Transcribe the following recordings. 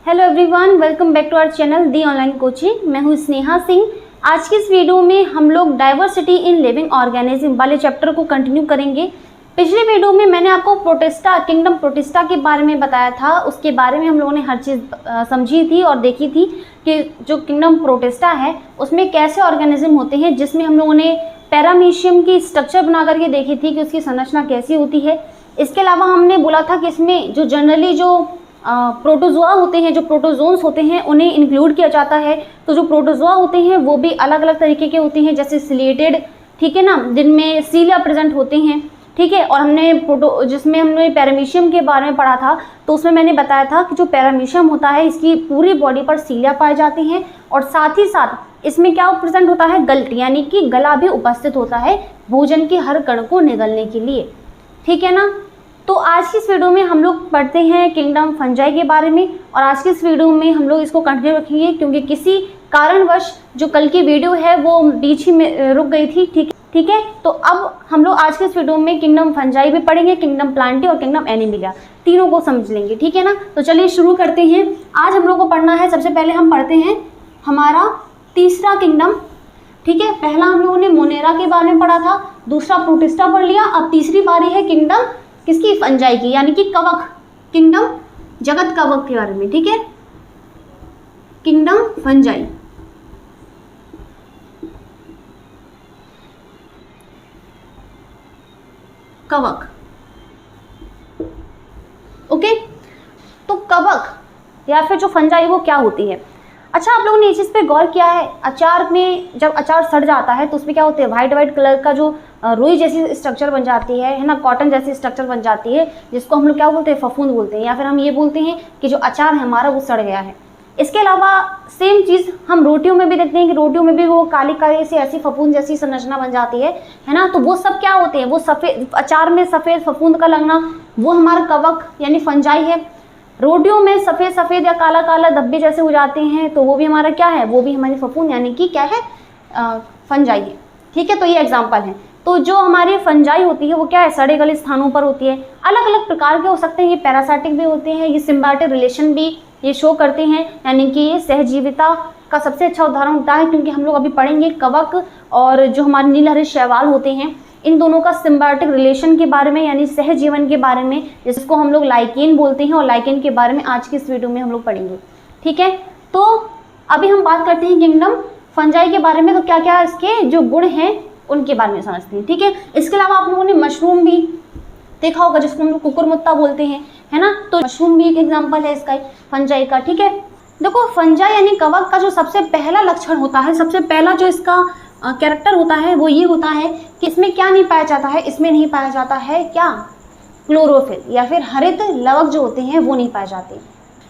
Hello everyone, welcome back to our channel the online coaching. मैं हूं स्नेहा सिंह। आज की इस वीडियो में हम लोग डाइवर्सिटी इन लिविंग ऑर्गेनिज्म वाले चैप्टर को कंटिन्यू करेंगे। पिछले वीडियो में मैंने आपको प्रोटिस्टा, किंगडम प्रोटिस्टा के बारे में बताया था। उसके बारे में हम लोगों ने हर चीज़ समझी थी और देखी थी कि जो किंगडम प्रोटिस्टा है उसमें कैसे ऑर्गेनिज्म होते हैं, जिसमें हम लोगों ने पैरामीशियम की स्ट्रक्चर बना करके देखी थी कि उसकी संरचना कैसी होती है। इसके अलावा हमने बोला था कि इसमें जो जनरली जो प्रोटोजोआ होते हैं, जो प्रोटोजोन्स होते हैं, उन्हें इंक्लूड किया जाता है। तो जो प्रोटोजोआ होते हैं वो भी अलग अलग तरीके के होते हैं, जैसे सिलेटेड, ठीक है ना, जिनमें सीलिया प्रेजेंट होते हैं, ठीक है। और हमने जिसमें हमने पैरामीशियम के बारे में पढ़ा था, तो उसमें मैंने बताया था कि जो पैरामीशियम होता है इसकी पूरी बॉडी पर सीलिया पाए जाते हैं और साथ ही साथ इसमें क्या प्रेजेंट होता है, गल्ट, यानी कि गला भी उपस्थित होता है भोजन के हर कण को निगलने के लिए, ठीक है ना। तो आज की इस वीडियो में हम लोग पढ़ते हैं किंगडम फंजाई के बारे में, और आज की इस वीडियो में हम लोग इसको कंटिन्यू रखेंगे क्योंकि किसी कारणवश जो कल की वीडियो है वो बीच ही में रुक गई थी, ठीक है। तो अब हम लोग आज के इस वीडियो में किंगडम फंजाई भी पढ़ेंगे, किंगडम प्लांटी और किंगडम एनिमिलिया, तीनों को समझ लेंगे, ठीक है ना। तो चलिए शुरू करते हैं। आज हम लोग को पढ़ना है, सबसे पहले हम पढ़ते हैं हमारा तीसरा किंगडम, ठीक है। पहला हम लोगों ने मोनेरा के बारे में पढ़ा था, दूसरा प्रोटिस्टा पढ़ लिया। अब तीसरी बारी है किंगडम किसकी, फंजाई की, यानी कि कवक, किंगडम जगत कवक के बारे में, ठीक है। किंगडम फंजाई, कवक, ओके। तो कवक या फिर जो फंजाई वो क्या होती है। अच्छा, आप लोगों ने इस चीज़ पे गौर किया है, अचार में जब अचार सड़ जाता है तो उसमें क्या होते हैं, वाइट वाइट कलर का जो रुई जैसी स्ट्रक्चर बन जाती है ना, कॉटन जैसी स्ट्रक्चर बन जाती है, जिसको हम लोग क्या बोलते हैं, फफूंद बोलते हैं, या फिर हम ये बोलते हैं कि जो अचार है हमारा वो सड़ गया है। इसके अलावा सेम चीज़ हम रोटियों में भी देखते हैं कि रोटियों में भी वो काली काली सी ऐसी फफूंद जैसी संरचना बन जाती है ना। तो वो सब क्या होते हैं, वो सफ़ेद अचार में सफ़ेद फफूंद का लगना, वो हमारा कवक यानी फंजाई है। रोटियों में सफ़ेद सफ़ेद या काला काला धब्बे जैसे हो जाते हैं तो वो भी हमारा क्या है, वो भी हमारी फफूंद यानी कि क्या है, फंजाई है, ठीक है। तो ये एग्जाम्पल है। तो जो हमारी फंजाई होती है वो क्या है, सड़े गले स्थानों पर होती है। अलग अलग प्रकार के हो सकते हैं, ये पैरासाइटिक भी होते हैं, ये सिम्बायोटिक रिलेशन भी ये शो करते हैं, यानी कि ये सहजीविता का सबसे अच्छा उदाहरण होता है। क्योंकि हम लोग अभी पढ़ेंगे कवक और जो हमारे नीलहरित शैवाल होते हैं, इन दोनों का सिम्बायोटिक रिलेशन के बारे में, यानी सहजीवन के बारे में, जिसको हम लोग लाइकेन बोलते हैं, और लाइकेन के बारे में आज की इस वीडियो में हम लोग पढ़ेंगे, ठीक है। तो अभी हम बात करते हैं किंगडम फंजाई के बारे में। तो क्या क्या इसके जो गुण हैं उनके बारे में समझते हैं, ठीक है। इसके अलावा आप लोगों ने मशरूम भी देखा होगा, जिसको हम लोग कुकुरमुत्ता बोलते हैं, है ना। तो मशरूम भी एक एग्जाम्पल है इसका, फंजाई का, ठीक है। देखो, फंजाई यानी कवक का जो सबसे पहला लक्षण होता है, सबसे पहला जो इसका कैरेक्टर होता है वो ये होता है कि इसमें क्या नहीं पाया जाता है, इसमें नहीं पाया जाता है क्या, क्लोरोफिल या फिर हरित लवक जो होते हैं वो नहीं पाए जाते।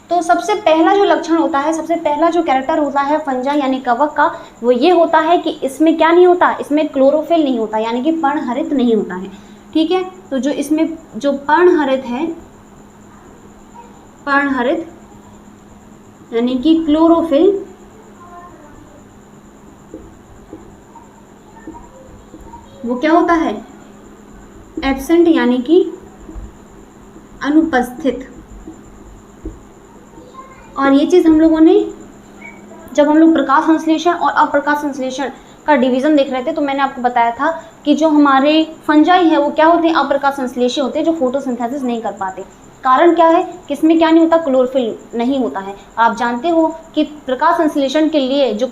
तो सबसे पहला जो लक्षण होता है, सबसे पहला जो कैरेक्टर होता है फंजाई यानी कवक का, वो ये होता है कि इसमें क्या नहीं होता, इसमें क्लोरोफिल नहीं होता, यानी कि पर्णहरित नहीं होता है, ठीक है। तो जो इसमें जो पर्णहरित है, पर्णहरित यानी कि क्लोरोफिल वो क्या होता है, एब्सेंट यानी कि अनुपस्थित। और ये चीज़ हम लोगों ने जब हम लोग प्रकाश संश्लेषण और अप्रकाश संश्लेषण का डिवीज़न देख रहे थे तो मैंने आपको बताया था कि जो हमारे फंजाई है वो क्या होते हैं, अप्रकाश संश्लेषी होते हैं, जो फोटोसिंथेसिस नहीं कर पाते। कारण क्या है कि इसमें क्या नहीं होता, क्लोरोफिल नहीं होता है। आप जानते हो कि प्रकाश संश्लेषण के लिए जो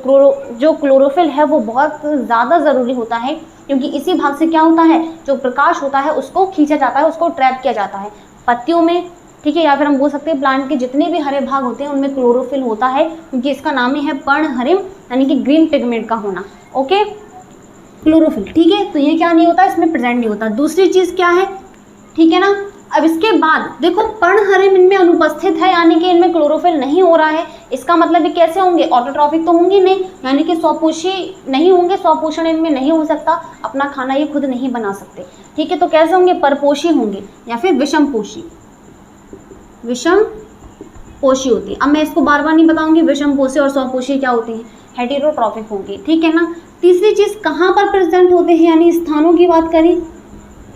क्लोरोफिल है वो बहुत ज़्यादा ज़रूरी होता है, क्योंकि इसी भाग से क्या होता है, जो प्रकाश होता है उसको खींचा जाता है, उसको ट्रैप किया जाता है पत्तियों में, ठीक है। या फिर हम बोल सकते हैं प्लांट के जितने भी हरे भाग होते हैं उनमें क्लोरोफिल होता है, क्योंकि इसका नाम ही है पर्णहरिम यानी कि ग्रीन पिगमेंट का होना, ओके, क्लोरोफिल, ठीक है। तो ये क्या नहीं होता, इसमें प्रेजेंट नहीं होता। दूसरी चीज़ क्या है, ठीक है ना। अब इसके बाद देखो, पर्णहरिम इनमें अनुपस्थित है, यानी कि इनमें क्लोरोफिल नहीं हो रहा है। इसका मतलब ये कैसे होंगे, ऑटोट्रॉफिक तो होंगे नहीं, यानी कि स्वपोषी नहीं होंगे, स्वपोषण इनमें नहीं हो सकता, अपना खाना ये खुद नहीं बना सकते, ठीक है। तो कैसे होंगे, परपोषी होंगे या फिर विषमपोषी, विषमपोषी होती है। अब मैं इसको बार बार नहीं बताऊंगी विषमपोषी और स्वपोषी क्या होते हैं, हेटेरोट्रॉफिक होंगे, ठीक है ना। तीसरी चीज़ कहाँ पर प्रेजेंट होते हैं, यानी स्थानों की बात करें,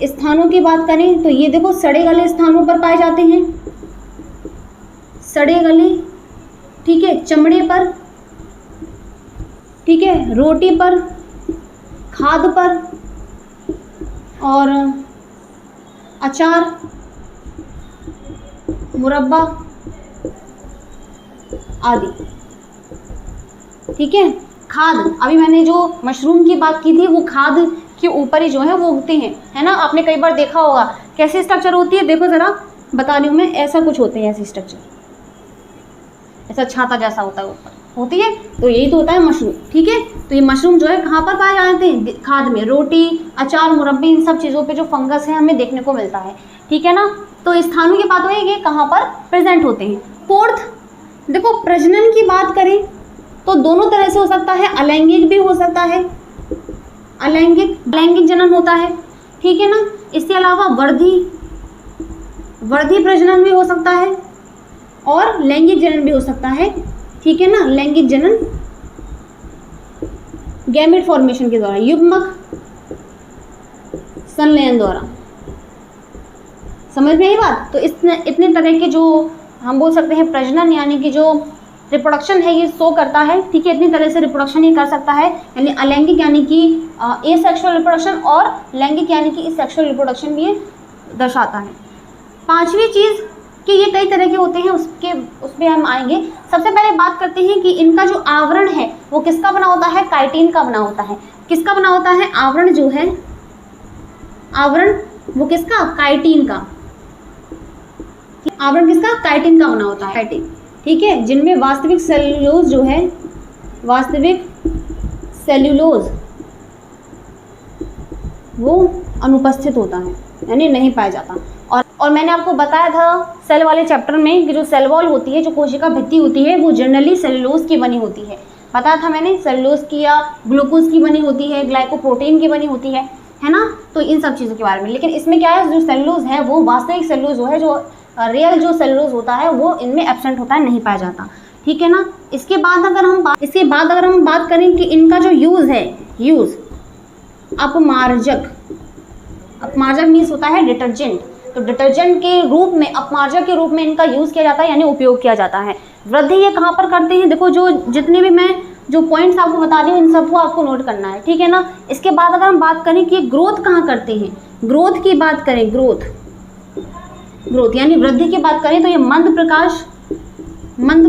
स्थानों की बात करें तो ये देखो सड़े गले स्थानों पर पाए जाते हैं, सड़े गले ठीक है, चमड़े पर, ठीक है, रोटी पर, खाद पर और अचार, मुरब्बा आदि। ठीक है, खाद, अभी मैंने जो मशरूम की बात की थी वो खाद के ऊपर ही जो है वो उगते हैं, है ना। आपने कई बार देखा होगा कैसी स्ट्रक्चर होती है, देखो ज़रा बता रही हूँ मैं, ऐसा कुछ होते हैं, ऐसी स्ट्रक्चर, ऐसा छाता जैसा होता है ऊपर होती है, तो यही तो होता है मशरूम। ठीक है, तो ये मशरूम जो है कहाँ पर पाए जाते हैं, खाद में, रोटी, अचार, मुरब्बे, इन सब चीज़ों पे जो फंगस है हमें देखने को मिलता है। ठीक है ना, तो स्थानों की बात हुई कि कहाँ पर प्रेजेंट होते हैं। फोर्थ, देखो प्रजनन की बात करें तो दोनों तरह से हो सकता है, अलैंगिक भी हो सकता है, अलैंगिक जनन होता है। ठीक है ना, इसके अलावा वर्धी प्रजनन भी हो सकता है और लैंगिक जनन भी हो सकता है। ठीक है ना, लैंगिक जनन गैमेट फॉर्मेशन के द्वारा, युग्मक संलयन द्वारा। समझ में आई बात। तो इतने तरह के जो हम बोल सकते हैं प्रजनन यानी कि जो रिप्रोडक्शन है ये शो करता है। ठीक है, इतनी तरह से रिप्रोडक्शन ये कर सकता है, यानी अलैंगिक यानी कि एसेक्सुअल रिप्रोडक्शन और लैंगिक यानी कि सेक्सुअल रिप्रोडक्शन भी ये दर्शाता है। पांचवी चीज़ कि ये कई तरह के होते हैं, उसमें हम आएंगे। सबसे पहले बात करते हैं कि इनका जो आवरण है वो किसका बना होता है, काइटिन का बना होता है। किसका बना होता है आवरण, जो है आवरण वो किसका, काइटिन का। आवरण किसका, काइटिन का बना होता है, काइटिन। ठीक है, जिनमें वास्तविक सेल्यूलोज जो है, वास्तविक सेल्यूलोज वो अनुपस्थित होता है, यानी नहीं पाया जाता। और मैंने आपको बताया था सेल वाले चैप्टर में कि जो सेल वॉल होती है, जो कोशिका भित्ति होती है, वो जनरली सेल्यूलोज की बनी होती है। बताया था मैंने, सेल्यूलोज की या ग्लूकोज की बनी होती है, ग्लाइकोप्रोटीन की बनी होती है ना। तो इन सब चीज़ों के बारे में, लेकिन इसमें क्या है, जो सेल्यूलोज है वो वास्तविक सेल्यूलोज जो है, जो रियल जो सेल्यूलोज होता है वो इनमें एब्सेंट होता है, नहीं पाया जाता। ठीक है ना। इसके बाद अगर हम बात करें कि इनका जो यूज़ है, अपमार्जक मीन्स होता है डिटर्जेंट। तो डिटर्जेंट के रूप में, अपमार्जक के रूप में इनका यूज़ किया जाता है, यानी उपयोग किया जाता है। वृद्धि ये कहाँ पर करते हैं, देखो जो जितने भी मैं जो पॉइंट्स आपको बता रही हूँ इन सबको आपको नोट करना है। ठीक है ना। इसके बाद अगर हम बात करें कि ग्रोथ कहाँ करते हैं, ग्रोथ की बात करें, ग्रोथ यानी वृद्धि की बात करें तो ये मंद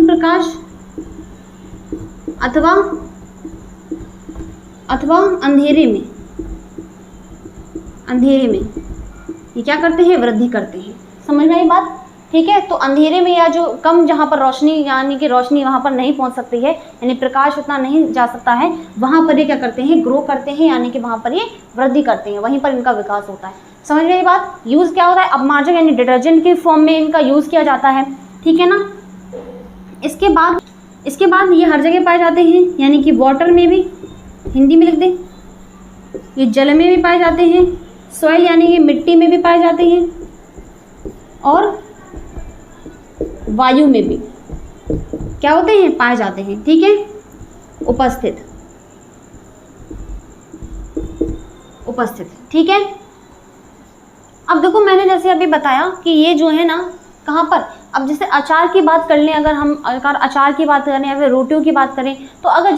प्रकाश अथवा अंधेरे में ये क्या करते हैं, वृद्धि करते हैं। समझ में आई बात। ठीक है, तो अंधेरे में या जो कम जहाँ पर रोशनी यानी कि रोशनी वहाँ पर नहीं पहुँच सकती है, यानी प्रकाश उतना नहीं जा सकता है, वहाँ पर ये क्या करते हैं, ग्रो करते हैं, यानी कि वहाँ पर ये वृद्धि करते हैं, वहीं पर इनका विकास होता है। समझ में आई बात। यूज़ क्या होता है, अपमार्जक यानी डिटर्जेंट के फॉर्म में इनका यूज़ किया जाता है। ठीक है ना। इसके बाद ये हर जगह पाए जाते हैं, यानी कि वाटर में भी, हिंदी में लिख दें, ये जल में भी पाए जाते हैं, सॉइल यानी ये मिट्टी में भी पाए जाते हैं, और वायु में भी क्या होते हैं, पाए जाते हैं। ठीक है, उपस्थित। ठीक है। अब देखो मैंने जैसे अभी बताया कि ये जो है ना कहाँ पर, अब जैसे अचार की बात कर लें, अगर हम अचार की बात करें या फिर रोटियों की बात करें, तो अगर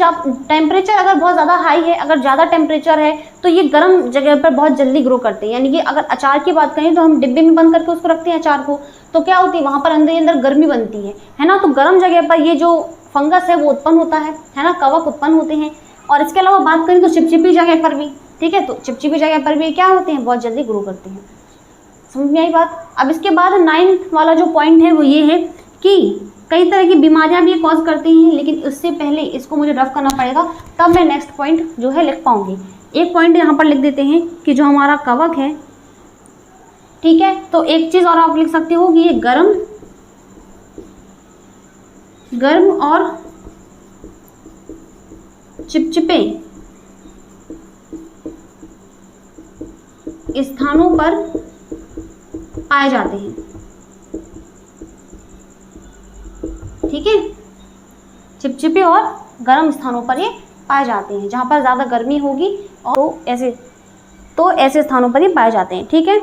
टेम्परेचर अगर बहुत ज़्यादा हाई है, अगर ज़्यादा टेम्परेचर है तो ये गर्म जगह पर बहुत जल्दी ग्रो करते हैं। यानी कि अगर अचार की बात करें तो हम डिब्बे में बंद करके उसको रखते हैं अचार को, तो क्या होती है, वहाँ पर अंदर गर्मी बनती है ना। तो गर्म जगह पर ये जो फंगस है वो उत्पन्न होता है ना, कवक उत्पन्न होते हैं। और इसके अलावा बात करें तो चिपचिपी जगह पर भी, ठीक है, तो चिपचिपी जगह पर भी क्या होते हैं, बहुत जल्दी ग्रो करते हैं। समझ में आई बात। अब इसके बाद 9th वाला जो पॉइंट है वो ये है कि कई तरह की बीमारियां भी कॉज करती हैं, लेकिन उससे पहले इसको मुझे रफ करना पड़ेगा, तब मैं नेक्स्ट पॉइंट जो है लिख पाऊंगी। एक पॉइंट यहाँ पर लिख देते हैं कि जो हमारा कवक है, ठीक है, तो एक चीज़ और आप लिख सकते हो कि ये गर्म और चिपचिपे स्थानों पर पाए जाते हैं। ठीक है, चिपचिपे और गर्म स्थानों पर ये पाए जाते हैं, जहाँ पर ज़्यादा गर्मी होगी, और तो ऐसे स्थानों पर ये पाए जाते हैं। ठीक है,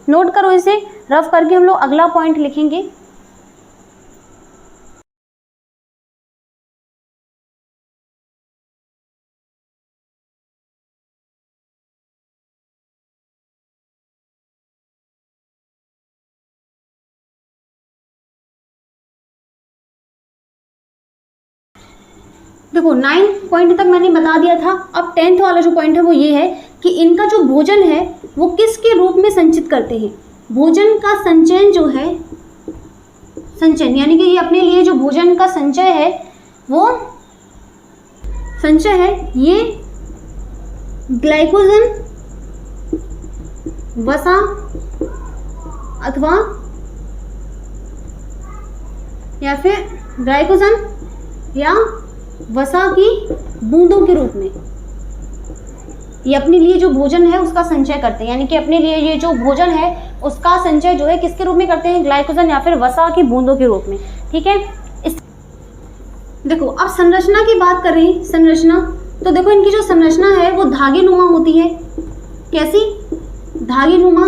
नोट करो इसे, रफ करके हम लोग अगला पॉइंट लिखेंगे। देखो 9 पॉइंट तक मैंने बता दिया था। अब 10th वाला जो पॉइंट है वो ये है कि इनका जो भोजन है वो किसके रूप में संचित करते हैं। भोजन का संचयन जो है, संचयन यानी कि ये अपने लिए जो भोजन का संचय है वो संचय है, ये ग्लाइकोजन, वसा अथवा या फिर ग्लाइकोजन या वसा की बूंदों के रूप में ये अपने लिए जो भोजन है उसका संचय करते हैं। यानी कि अपने लिए ये जो भोजन है उसका संचय जो है किसके रूप में करते हैं, ग्लाइकोजन या फिर वसा की बूंदों के रूप में। ठीक है, देखो अब संरचना की बात कर रहे हैं। संरचना, तो देखो इनकी जो संरचना है वो धागे नुमा होती है। कैसी? धागे नुमा,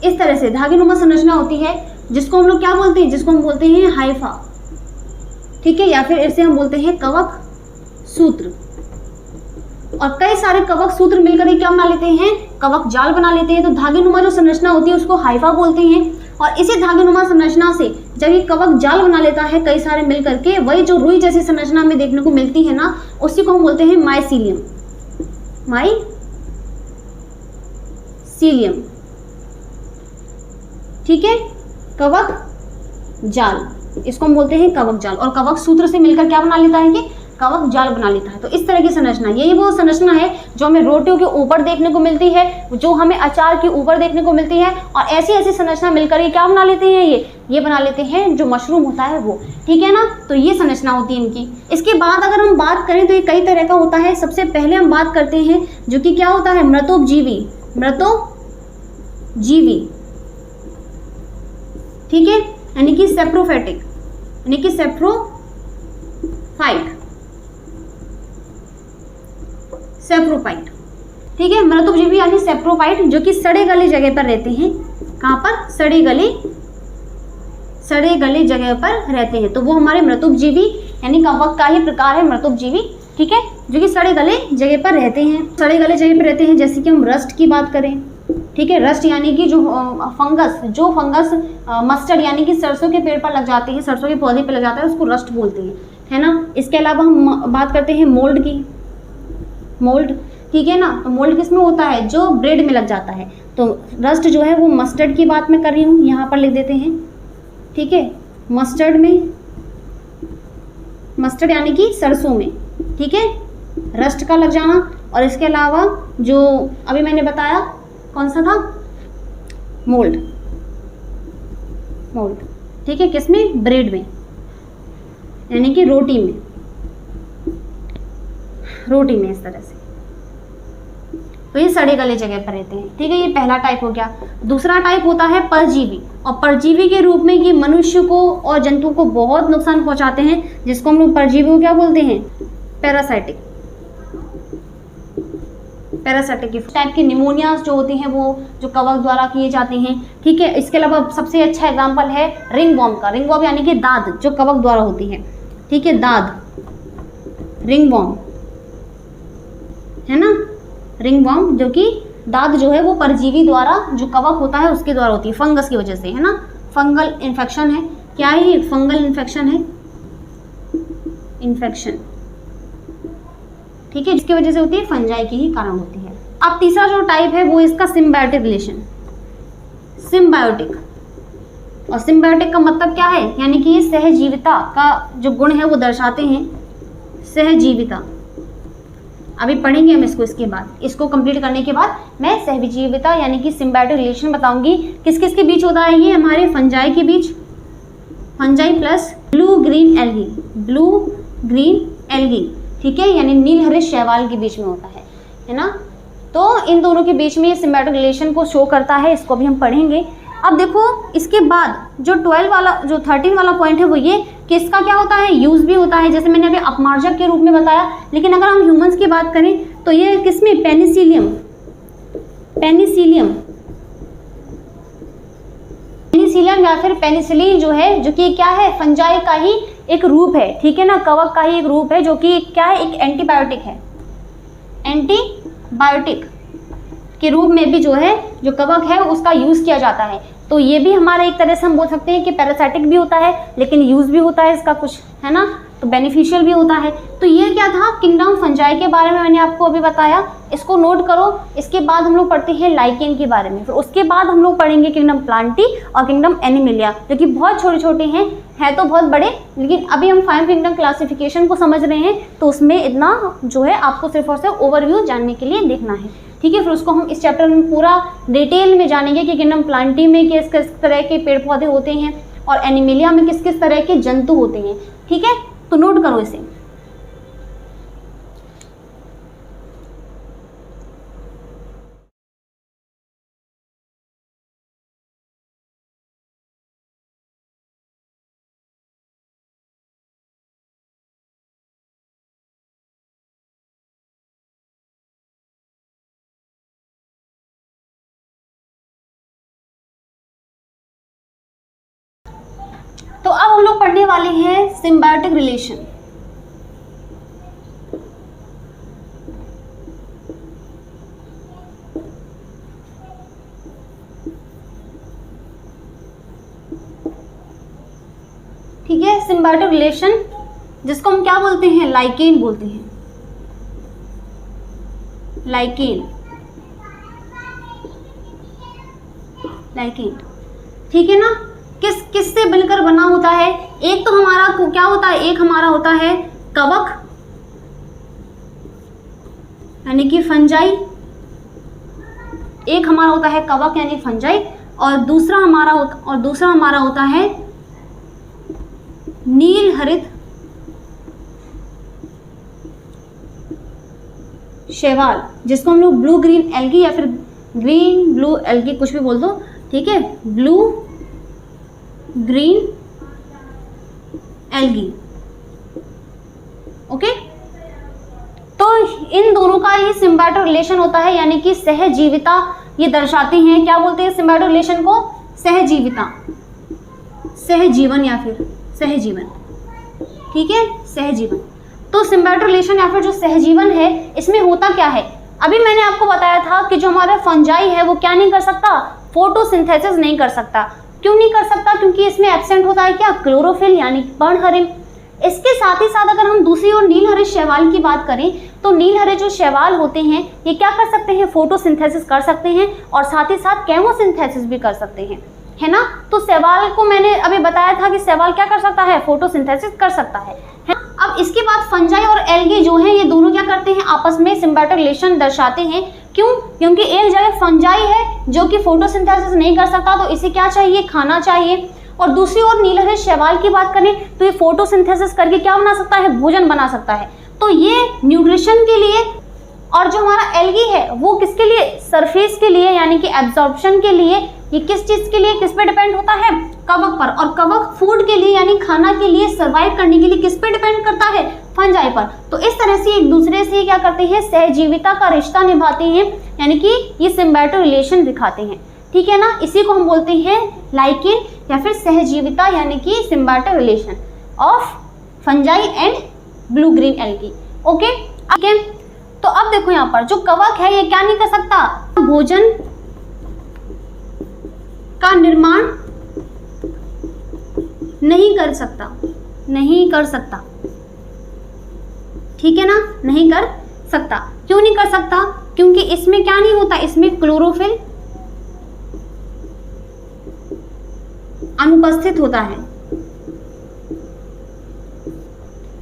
इस तरह से धागे नुमा संरचना होती है, जिसको हम लोग क्या बोलते हैं, जिसको हम बोलते हैं हाइफा। ठीक है, या फिर इसे हम बोलते हैं कवक सूत्र। और कई सारे कवक सूत्र मिलकर ये क्या बना लेते हैं, कवक जाल बना लेते हैं। तो धागे नुमा जो संरचना होती है उसको हाइफा बोलते हैं। और इसी धागे नुमा संरचना से जब ये कवक जाल बना लेता है कई सारे मिलकर के, वही जो रुई जैसी संरचना में देखने को मिलती है ना, उसी को हम बोलते हैं माइसीलियम। माइसीलियम, ठीक है, कवक जाल, इसको हम बोलते हैं कवक जाल। और कवक सूत्र से मिलकर क्या बना लेता है कि कवक जाल बना लेता है। तो इस तरह की संरचना, यही वो संरचना है जो हमें रोटियों के ऊपर देखने को मिलती है, जो हमें अचार के ऊपर देखने को मिलती है। और ऐसी ऐसी संरचना मिलकर ये क्या बना लेते हैं, ये बना लेते हैं जो मशरूम होता है वो। ठीक है ना, तो ये संरचना होती है इनकी। इसके बाद अगर हम बात करें तो ये कई तरह का होता है। सबसे पहले हम बात करते हैं जो कि क्या होता है, मृतोपजीवी। मृतोपजीवी, ठीक है, यानी कि सेप्रोफाइटिक, यानी कि सेप्रोफाइट, सेप्रोफाइट। ठीक है, मृतोपजीवी यानी सेप्रोफाइट, जो कि सड़े गले जगह पर रहते हैं। कहाँ पर? सड़े गले जगह पर रहते हैं। तो वो हमारे मृतोपजीवी यानी कवक का ही प्रकार है मृतोपजीवी। ठीक है, जो कि सड़े गले जगह पर रहते हैं। सड़े गले जगह पर रहते हैं, जैसे कि हम रस्ट की बात करें। ठीक है, रस्ट यानी कि जो फंगस मस्टर्ड यानी कि सरसों के पेड़ पर लग जाते हैं, सरसों के पौधे पर लग जाता है, उसको रस्ट बोलते हैं, है ना। इसके अलावा हम बात करते हैं मोल्ड की। मोल्ड, ठीक है ना, तो मोल्ड किसमें होता है, जो ब्रेड में लग जाता है। तो रस्ट जो है वो मस्टर्ड की बात मैं कर रही हूँ, यहाँ पर लिख देते हैं। ठीक है, मस्टर्ड में, मस्टर्ड यानी कि सरसों में, ठीक है, रस्ट का लग जाना। और इसके अलावा जो अभी मैंने बताया कौन सा था, मोल्ड, मोल्ड, ठीक है, किसमें, ब्रेड में, यानी कि रोटी में, रोटी में, इस तरह से। तो ये सड़े गले जगह पर रहते हैं। ठीक है, ये पहला टाइप हो गया। दूसरा टाइप होता है परजीवी। और परजीवी के रूप में ये मनुष्य को और जंतुओं को बहुत नुकसान पहुंचाते हैं, जिसको हम लोग परजीवी को क्या बोलते हैं, पैरासाइटिक। पैरासाइटिक की टाइप की निमोनिया जो होती हैं वो जो कवक द्वारा किए जाते हैं। ठीक है, इसके अलावा सबसे अच्छा एग्जाम्पल है रिंग वॉर्म का। रिंग वॉर्म यानी कि दाद, जो कवक द्वारा होती है। ठीक है, दाद, रिंग वॉर्म, है ना, रिंग वॉर्म, जो कि दाद जो है वो परजीवी द्वारा, जो कवक होता है उसके द्वारा होती है, फंगस की वजह से, है ना। फंगल इन्फेक्शन है, क्या है ये, फंगल इन्फेक्शन है, इन्फेक्शन। ठीक है, जिसकी वजह से होती है, फंजाई की ही कारण होती है। अब तीसरा जो टाइप है वो इसका सिम्बायोटिक रिलेशन, सिम्बायोटिक। और सिम्बायोटिक का मतलब क्या है, यानी कि ये सहजीविता का जो गुण है वो दर्शाते हैं, सहजीविता। अभी पढ़ेंगे हम इसको, इसके बाद, इसको कंप्लीट करने के बाद मैं सहजीविता यानी कि सिम्बायोटिक रिलेशन बताऊंगी। किस किस के बीच होता है ये, हमारे फंजाई के बीच, fungi plus blue green algae, blue green algae, ठीक है, यानी नील हरे शैवाल के बीच में होता है ना। तो इन दोनों के बीच में ये सिम्बायोटिक रिलेशन को शो करता है, इसको भी हम पढ़ेंगे। अब देखो इसके बाद जो 13 वाला पॉइंट है वो ये कि इसका क्या होता है, यूज भी होता है, जैसे मैंने अभी अपमार्जक के रूप में बताया। लेकिन अगर हम ह्यूमंस की बात करें तो ये किसमें, पेनिसिलियम, पेनिसिलियम, पेनिसिलियम या फिर पेनिसिलिन जो है, जो कि क्या है, फंजाई का ही एक रूप है। ठीक है ना, कवक का ही एक रूप है, जो कि क्या है, एक एंटीबायोटिक है। एंटीबायोटिक के रूप में भी जो है, जो कवक है उसका यूज किया जाता है। तो ये भी हमारा एक तरह से हम बोल सकते हैं कि पैरासाइटिक भी होता है, लेकिन यूज भी होता है इसका कुछ, है ना। तो बेनिफिशियल भी होता है। तो ये क्या था, किंगडम फंजाई के बारे में मैंने आपको अभी बताया, इसको नोट करो। इसके बाद हम लोग पढ़ते हैं लाइकेन के बारे में, फिर उसके बाद हम लोग पढ़ेंगे किंगडम प्लांटी और किंगडम एनिमिलिया, जो कि बहुत छोटे छोटे हैं तो बहुत बड़े, लेकिन अभी हम 5 किंगडम क्लासिफिकेशन को समझ रहे हैं, तो उसमें इतना जो है आपको सिर्फ और सिर्फ ओवरव्यू जानने के लिए देखना है, ठीक है। फिर उसको हम इस चैप्टर में पूरा डिटेल में जानेंगे कि किंगडम प्लांटी में किस किस तरह के पेड़ पौधे होते हैं और एनिमिलिया में किस किस तरह के जंतु होते हैं, ठीक है। तो नोट करो इसे। तो अब हम लोग पढ़ने वाले हैं सिम्बायोटिक रिलेशन। ठीक है, सिम्बायोटिक रिलेशन जिसको हम क्या बोलते हैं, लाइकेन बोलते हैं, लाइकेन, लाइकेन, ठीक है ना। किससे मिलकर बना होता है, एक तो हमारा क्या होता है, एक हमारा होता है कवक यानी कि फंजाई, एक हमारा होता है कवक यानी फंजाई, और दूसरा हमारा होता है नील हरित शैवाल, जिसको हम लोग ब्लू ग्रीन एल्गी या फिर ग्रीन ब्लू एल्गी कुछ भी बोल दो, ठीक है, ब्लू ग्रीन एल्गी, ओके। तो इन दोनों का ही सिम्बायोटिक रिलेशन होता है, यानी कि सहजीविता ये दर्शाते हैं। क्या बोलते हैं सिम्बायोटिक रिलेशन को, सहजीविता, सहजीवन या फिर सहजीवन, ठीक है, सहजीवन। तो सिम्बायोटिक रिलेशन या फिर जो सहजीवन है, इसमें होता क्या है, अभी मैंने आपको बताया था कि जो हमारा फंजाई है वो क्या नहीं कर सकता, फोटोसिंथेसिस नहीं कर सकता। क्यों नहीं कर सकता, क्योंकि इसमें एब्सेंट होता है क्या, क्लोरोफिल यानी पर्णहरित। इसके साथ ही साथ अगर हम दूसरी ओर नील हरित शैवाल की बात करें, तो नील हरे जो शैवाल होते हैं ये क्या कर सकते हैं, फोटोसिंथेसिस कर सकते हैं और साथ ही साथ केमोसिंथेसिस भी कर सकते हैं, है ना। तो शैवाल को मैंने अभी बताया था कि शैवाल क्या कर सकता है, फोटोसिंथेसिस कर सकता है। अब इसके बाद फंजाई और एल्गी जो है ये दोनों क्या करते हैं, आपस में सिम्बायोटिक रिलेशन दर्शाते हैं। क्यों, क्योंकि एक जगह फंजाई है जो कि फोटोसिंथेसिस नहीं कर सकता, तो इसे क्या चाहिए, खाना चाहिए, और दूसरी ओर नील हरे शैवाल की बात करें तो ये फोटोसिंथेसिस करके क्या बना सकता है, भोजन बना सकता है। तो ये न्यूट्रिशन के लिए, और जो हमारा एल्गी है वो किसके लिए, सरफेस के लिए, यानी कि एब्जॉर्प्शन के लिए। ये किस चीज के लिए, किस पे डिपेंड होता है, कवक पर, और कवक फूड के लिए यानी खाना के लिए, सर्वाइव करने के लिए किस पे डिपेंड करता है, फंजाई पर। तो इस तरह से एक दूसरे से क्या करते हैं, सहजीविता का रिश्ता निभाते हैं, यानी कि ये सिम्बायोटिक रिलेशन दिखाते हैं, ठीक है ना। इसी को हम बोलते हैं लाइकेन या फिर सहजीविता, यानी कि symbiotic relation of fungi and blue green algae, okay. तो अब देखो यहाँ पर जो कवक है ये क्या नहीं कर सकता, भोजन का निर्माण नहीं कर सकता, नहीं कर सकता, ठीक है ना, नहीं कर सकता। क्यों नहीं कर सकता, क्योंकि इसमें क्या नहीं होता, इसमें क्लोरोफिल अनुपस्थित होता है,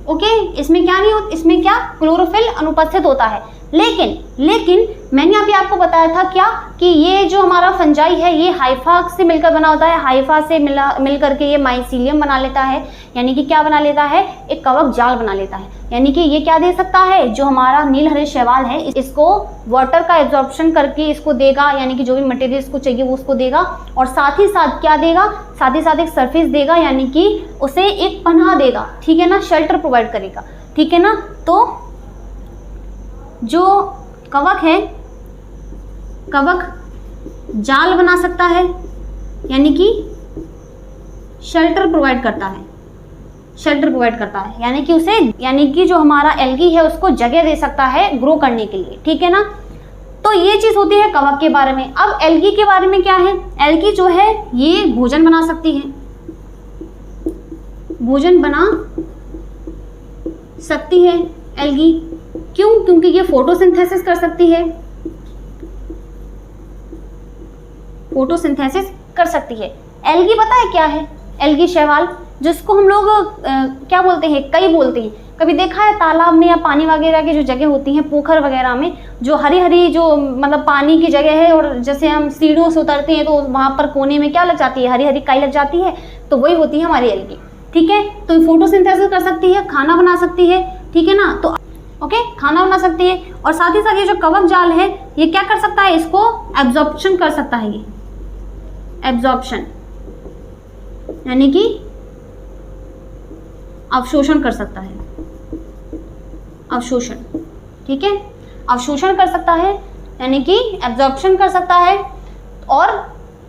ओके। इसमें क्या नहीं होता, इसमें क्या, क्लोरोफिल अनुपस्थित होता है। लेकिन मैंने अभी आपको बताया था क्या, कि ये जो हमारा फंजाई है ये हाइफा से मिलकर बना होता है, हाइफा से मिल करके ये माइसीलियम बना लेता है, यानी कि क्या बना लेता है, एक कवक जाल बना लेता है। यानी कि ये क्या दे सकता है, जो हमारा नील हरे शैवाल है इसको वाटर का एब्जॉर्प्शन करके इसको देगा, यानी कि जो भी मटेरियल इसको चाहिए वो उसको देगा, और साथ ही साथ क्या देगा, साथ ही साथ एक सरफेस देगा, यानी कि उसे एक पनाह देगा, ठीक है ना, शेल्टर प्रोवाइड करेगा, ठीक है ना। तो जो कवक है, कवक जाल बना सकता है, यानी कि शेल्टर प्रोवाइड करता है, शेल्टर प्रोवाइड करता है, यानी कि उसे, यानी कि जो हमारा एल्गी है उसको जगह दे सकता है ग्रो करने के लिए, ठीक है ना। तो ये चीज होती है कवक के बारे में। अब एल्गी के बारे में क्या है, एल्गी जो है ये भोजन बना सकती है, भोजन बना सकती है एल्गी। क्यों? क्योंकि ये फोटोसिंथेसिस कर सकती है, फोटोसिंथेसिस कर सकती है। एल्गी पता है क्या है? एल्गी शैवाल, जिसको हम लोग क्या बोलते हैं, कई बोलते हैं। कभी देखा है तालाब में या पानी वगैरह की जो जगह होती हैं, पोखर वगैरह में, जो हरी हरी जो मतलब पानी की जगह है, और जैसे हम सीढ़ियों से उतरते हैं तो वहाँ पर कोने में क्या लग जाती है, हरी हरी काई लग जाती है, तो वही होती है हमारी एल्गी। ठीक है, तो फोटोसिंथेसिस कर सकती है, खाना बना सकती है। ठीक है ना, तो ओके, खाना बना सकती है। और साथ ही साथ ये जो कवक जाल है, ये क्या कर सकता है, इसको एब्जॉर्प्शन कर सकता है। ये एब्जॉर्प्शन यानी कि अवशोषण कर सकता है, अवशोषण। ठीक है, अवशोषण कर सकता है यानी कि एब्जॉर्प्शन कर सकता है। और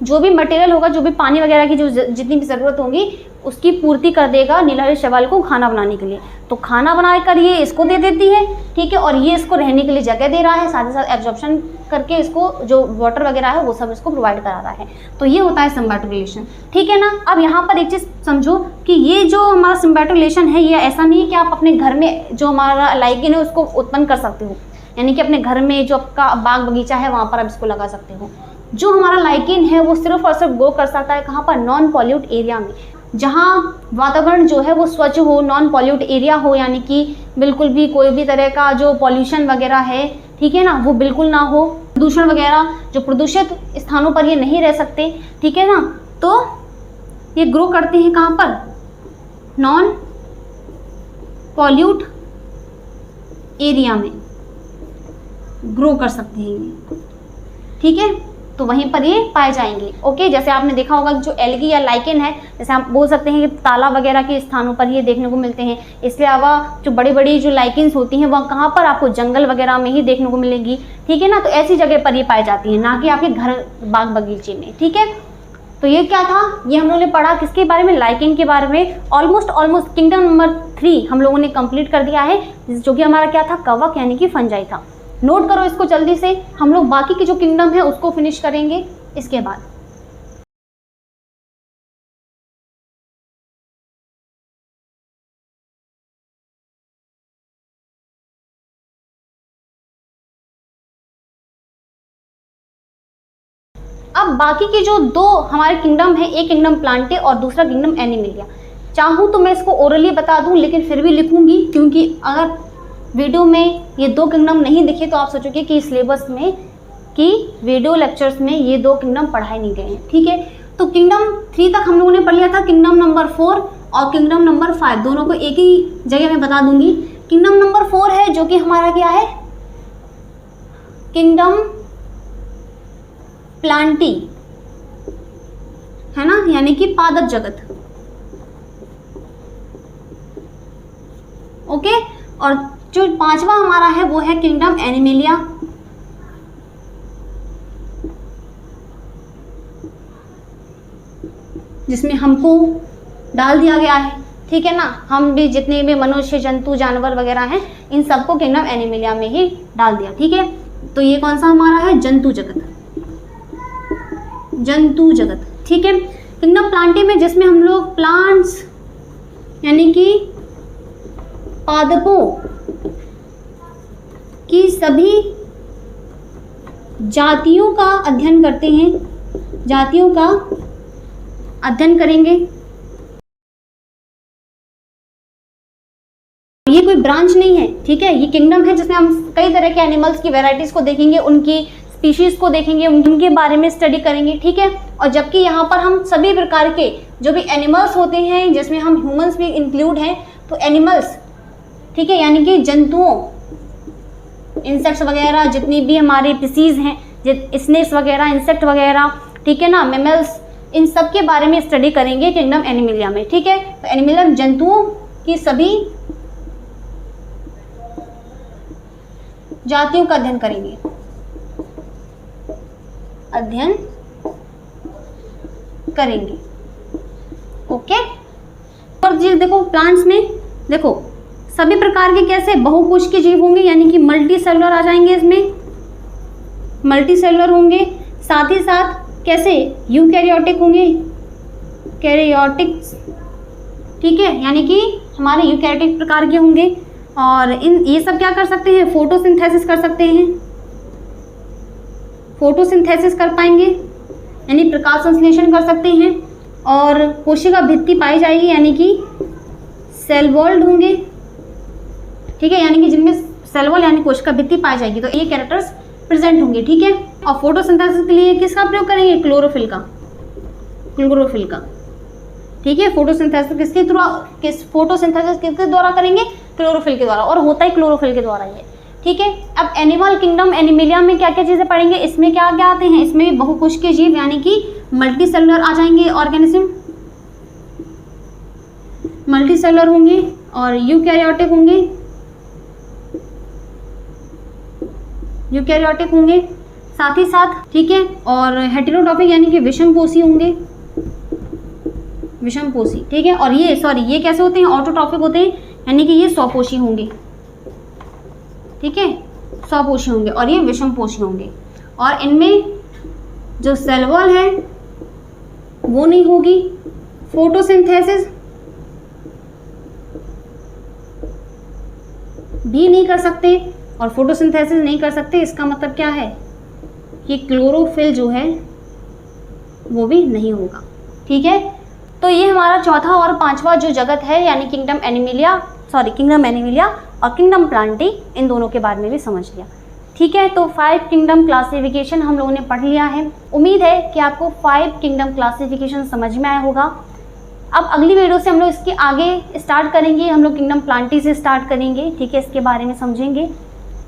जो भी मटेरियल होगा, जो भी पानी वगैरह की जो जितनी भी ज़रूरत होगी, उसकी पूर्ति कर देगा नीलहरी शैवाल को खाना बनाने के लिए। तो खाना बनाकर ये इसको दे देती है। ठीक है, और ये इसको रहने के लिए जगह दे रहा है, साथ ही साथ एब्जॉर्प्शन करके इसको जो वाटर वगैरह है वो सब इसको प्रोवाइड करा रहा है। तो ये होता है सिम्बायोटिक रिलेशन। ठीक है ना। अब यहाँ पर एक चीज़ समझो कि ये जो हमारा सिम्बायोटिक रिलेशन है, ये ऐसा नहीं है कि आप अपने घर में जो हमारा लाइकेन है उसको उत्पन्न कर सकते हो, यानी कि अपने घर में जो आपका बाग बगीचा है वहाँ पर आप इसको लगा सकते हो। जो हमारा लाइकेन है वो सिर्फ और सिर्फ ग्रो कर सकता है कहाँ पर, नॉन पॉल्यूट एरिया में, जहाँ वातावरण जो है वो स्वच्छ हो, नॉन पॉल्यूट एरिया हो, यानी कि बिल्कुल भी कोई भी तरह का जो पॉल्यूशन वगैरह है, ठीक है ना, वो बिल्कुल ना हो। प्रदूषण वगैरह, जो प्रदूषित स्थानों पर ये नहीं रह सकते। ठीक है ना, तो ये ग्रो करते हैं कहाँ पर, नॉन पॉल्यूट एरिया में ग्रो कर सकते हैं ये। ठीक है, तो वहीं पर ये पाए जाएंगे। ओके, जैसे आपने देखा होगा जो एल्गी या लाइकेन है, जैसे आप बोल सकते हैं कि तालाब वगैरह के स्थानों पर ये देखने को मिलते हैं। इसके अलावा जो बड़ी बड़ी जो लाइकेन्स होती हैं वह कहाँ पर आपको जंगल वगैरह में ही देखने को मिलेगी। ठीक है ना, तो ऐसी जगह पर ये पाई जाती है, ना कि आपके घर बाग बगीचे में। ठीक है, तो ये क्या था, ये हम लोगों ने पढ़ा किसके बारे में, लाइकेन के बारे में। ऑलमोस्ट किंगडम नंबर 3 हम लोगों ने कंप्लीट कर दिया है, जो कि हमारा क्या था, कवक यानी कि फंजाई था। नोट करो इसको जल्दी से, हम लोग बाकी की जो किंगडम है उसको फिनिश करेंगे इसके बाद। अब बाकी की जो दो हमारे किंगडम है, एक किंगडम प्लांटे और दूसरा किंगडम एनिमेलिया। चाहूँ तो मैं इसको ओरली बता दूं, लेकिन फिर भी लिखूंगी, क्योंकि अगर वीडियो में ये दो किंगडम नहीं दिखे तो आप सोचोगे कि सिलेबस में, कि वीडियो लेक्चर्स में ये दो किंगडम पढ़ाए नहीं गए हैं। ठीक है, तो किंगडम 3 तक हम लोगों ने पढ़ लिया था। किंगडम नंबर 4 और किंगडम नंबर 5 दोनों को एक ही जगह में बता दूंगी। किंगडम नंबर 4 है जो कि हमारा क्या है, किंगडम प्लांटी, है ना, यानी कि पादप जगत। ओके, और जो 5वां हमारा है वो है किंगडम एनिमेलिया, जिसमें हमको डाल दिया गया है। ठीक है ना, हम भी जितने भी मनुष्य, जंतु, जानवर वगैरह हैं, इन सबको किंगडम एनिमेलिया में ही डाल दिया। ठीक है, तो ये कौन सा हमारा है, जंतु जगत, जंतु जगत। ठीक है, किंगडम प्लांटी में जिसमें हम लोग प्लांट्स यानी कि पादपों की सभी जातियों का अध्ययन करते हैं, जातियों का अध्ययन करेंगे। ये कोई ब्रांच नहीं है, ठीक है, ये किंगडम है जिसमें हम कई तरह के एनिमल्स की वैरायटीज को देखेंगे, उनकी स्पीशीज को देखेंगे, उनके बारे में स्टडी करेंगे। ठीक है, और जबकि यहाँ पर हम सभी प्रकार के जो भी एनिमल्स होते हैं, जिसमें हम ह्यूमंस भी इंक्लूड हैं, तो एनिमल्स, ठीक है, यानी कि जंतुओं, इंसेक्ट्स वगैरह, जितनी भी हमारे स्पीसीज हैं, स्नेक्स वगैरह, इंसेक्ट वगैरह, ठीक है ना, मैमल्स, इन सब के बारे में स्टडी करेंगे किंगडम एनिमेलिया में। ठीक है, तो एनिमेलिया जंतुओं की सभी जातियों का अध्ययन करेंगे, अध्ययन करेंगे। ओके, और जी देखो प्लांट्स में देखो सभी प्रकार के कैसे बहुकोश के जीव होंगे, यानी कि मल्टी सेलुलर आ जाएंगे, इसमें मल्टी सेलुलर होंगे। साथ ही साथ कैसे यूकैरियोटिक होंगे, कैरियोटिक्स, ठीक है, यानी कि हमारे यूकैरियोटिक प्रकार के होंगे। और ये सब क्या कर सकते हैं, फोटोसिंथेसिस कर सकते हैं, फोटोसिंथेसिस कर पाएंगे यानी प्रकाश संश्लेषण कर सकते हैं। और कोशिका भित्ति पाई जाएगी यानी कि सेल वॉल्ड होंगे, ठीक है, यानी कि जिनमें सेल वॉल यानी कोशिका भित्ति पाई जाएगी, तो ये कैरेक्टर्स प्रेजेंट होंगे, ठीक है। और फोटोसिंथेसिस के लिए किसका प्रयोग करेंगे, क्लोरोफिल का, ठीक है। फोटोसिंथेसिस किसके द्वारा करेंगे, क्लोरोफिल के द्वारा, और होता है क्लोरोफिल के द्वारा ये, ठीक है। अब एनिमल किंगडम एनिमिलिया में क्या क्या चीज़ें पढ़ेंगे, इसमें क्या क्या आते हैं, इसमें भी बहुकोशिकीय जीव यानी कि मल्टी सेलुलर आ जाएंगे, ऑर्गेनिज्म मल्टी सेलुलर होंगे और यूकैरियोटिक होंगे, साथ ही साथ, ठीक है। और हेटेरोट्रॉफिक यानी कि विषमपोषी होंगे, ठीक है। और ये कैसे होते हैं, ऑटोट्रॉफिक होते हैं यानी कि ये स्वपोषी होंगे, ठीक है, स्वपोषी होंगे, और ये विषमपोषी होंगे। और इनमें जो सेल वॉल है वो नहीं होगी, फोटोसिंथेसिस भी नहीं कर सकते, और फोटोसिंथेसिस नहीं कर सकते इसका मतलब क्या है कि क्लोरोफिल जो है वो भी नहीं होगा, ठीक है। तो ये हमारा चौथा और पांचवा जो जगत है यानी किंगडम एनिमिलिया और किंगडम प्लांटी, इन दोनों के बारे में भी समझ लिया, ठीक है। तो 5 किंगडम क्लासिफिकेशन हम लोगों ने पढ़ लिया है। उम्मीद है कि आपको 5 किंगडम क्लासिफिकेशन समझ में आया होगा। अब अगली वीडियो से हम लोग इसके आगे स्टार्ट करेंगे, हम लोग किंगडम प्लांटी से स्टार्ट करेंगे, ठीक है, इसके बारे में समझेंगे।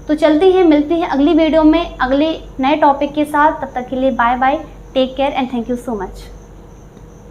तो चलते हैं, मिलते हैं अगली वीडियो में अगले नए टॉपिक के साथ। तब तक के लिए bye bye, take care and thank you so much.